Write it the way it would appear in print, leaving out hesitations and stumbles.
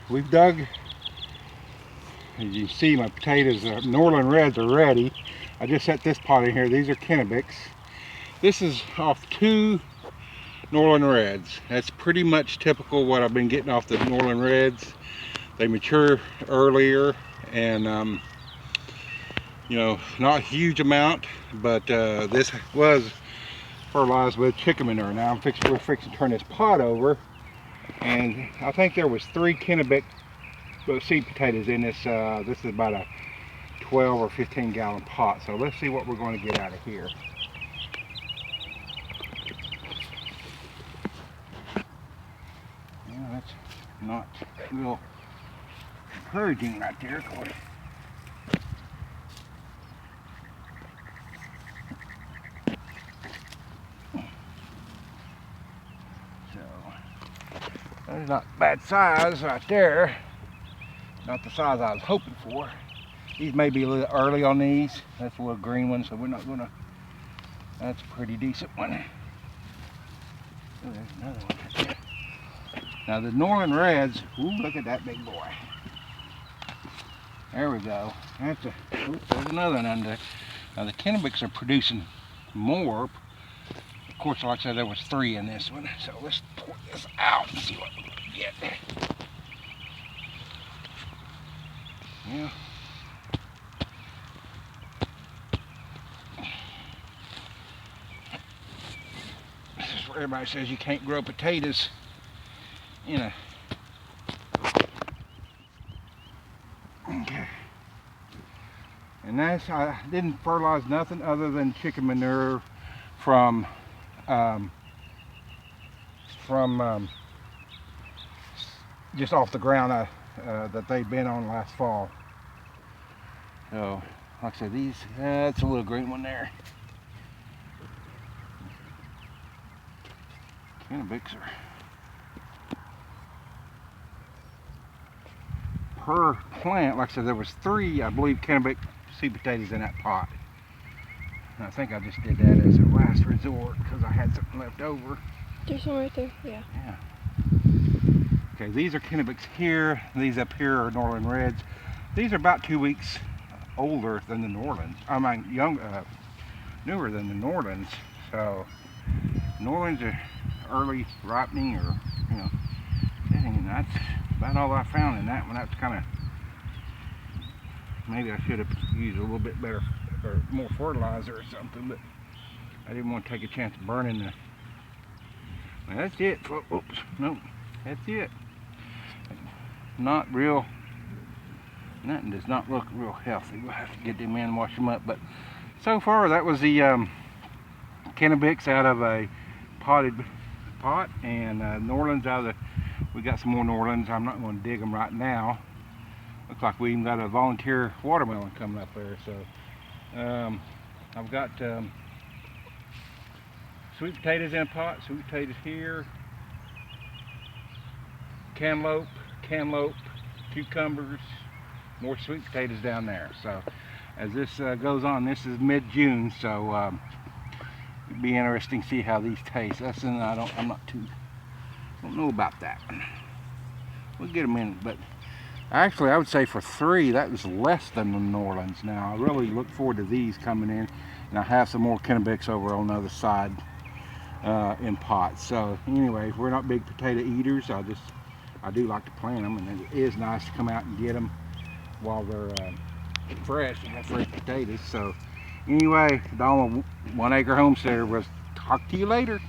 we've dug. As you can see, my potatoes, Norland Reds, are ready. I just set this pot in here. These are Kennebecs. This is off 2 Norland Reds. That's pretty much typical what I've been getting off the Norland Reds. They mature earlier, and you know, not a huge amount, but this was fertilized with chicken manure. Now we're fixing to turn this pot over, and I think there was 3 Kennebec seed potatoes in this. This is about a 12 or 15 gallon pot. So let's see what we're going to get out of here. Yeah, that's not real encouraging right there, of course. So that's not bad size right there. Not the size I was hoping for. These may be a little early on these. That's a little green one, so we're not gonna. That's a pretty decent one. Oh, there's another one right there. Now the Norland Reds. Ooh, look at that big boy. There we go. That's a. Oops, there's another one under. Now the Kennebecs are producing more. Of course, like I said, there was 3 in this one. So let's pour this out and see what we can get. Yeah. This is where everybody says you can't grow potatoes in a. Okay. And that's, I didn't fertilize nothing other than chicken manure from just off the ground that they'd been on last fall. So, like I said, these, that's a little green one there. Kennebecs are per plant. Like I said, there was 3, I believe, Kennebec seed potatoes in that pot. And I think I just did that as a last resort because I had something left over. There's one right there, yeah. Yeah. Okay, these are Kennebecs here. These up here are Norland Reds. These are about 2 weeks older than the Norlands. I mean, newer than the Norlands. So, Norlands are early ripening, or you know, and that's about all I found in that one. That's kind of, maybe I should have used a little bit better or more fertilizer or something, but I didn't want to take a chance of burning the. Well, that's it. Oops, nope, that's it. Not real. Nothing does not look real healthy. We'll have to get them in and wash them up. But so far, that was the Kennebecs out of a potted pot, and Norlands out of the. We got some more Norlands. I'm not going to dig them right now. Looks like we even got a volunteer watermelon coming up there. So I've got sweet potatoes in a pot. Sweet potatoes here. Cantaloupe, cucumbers. More sweet potatoes down there. So as this goes on, this is mid-June, so it'll be interesting to see how these taste. That's I'm not too, don't know about that one. We'll get them in, but actually I would say for 3, that was less than the Norlands. Now I really look forward to these coming in, and I have some more Kennebecs over on the other side in pots. So anyway, we're not big potato eaters. I do like to plant them, and it is nice to come out and get them while they're fresh. You have fresh potatoes. So anyway, the 1 Acre Homesteader was talk to you later.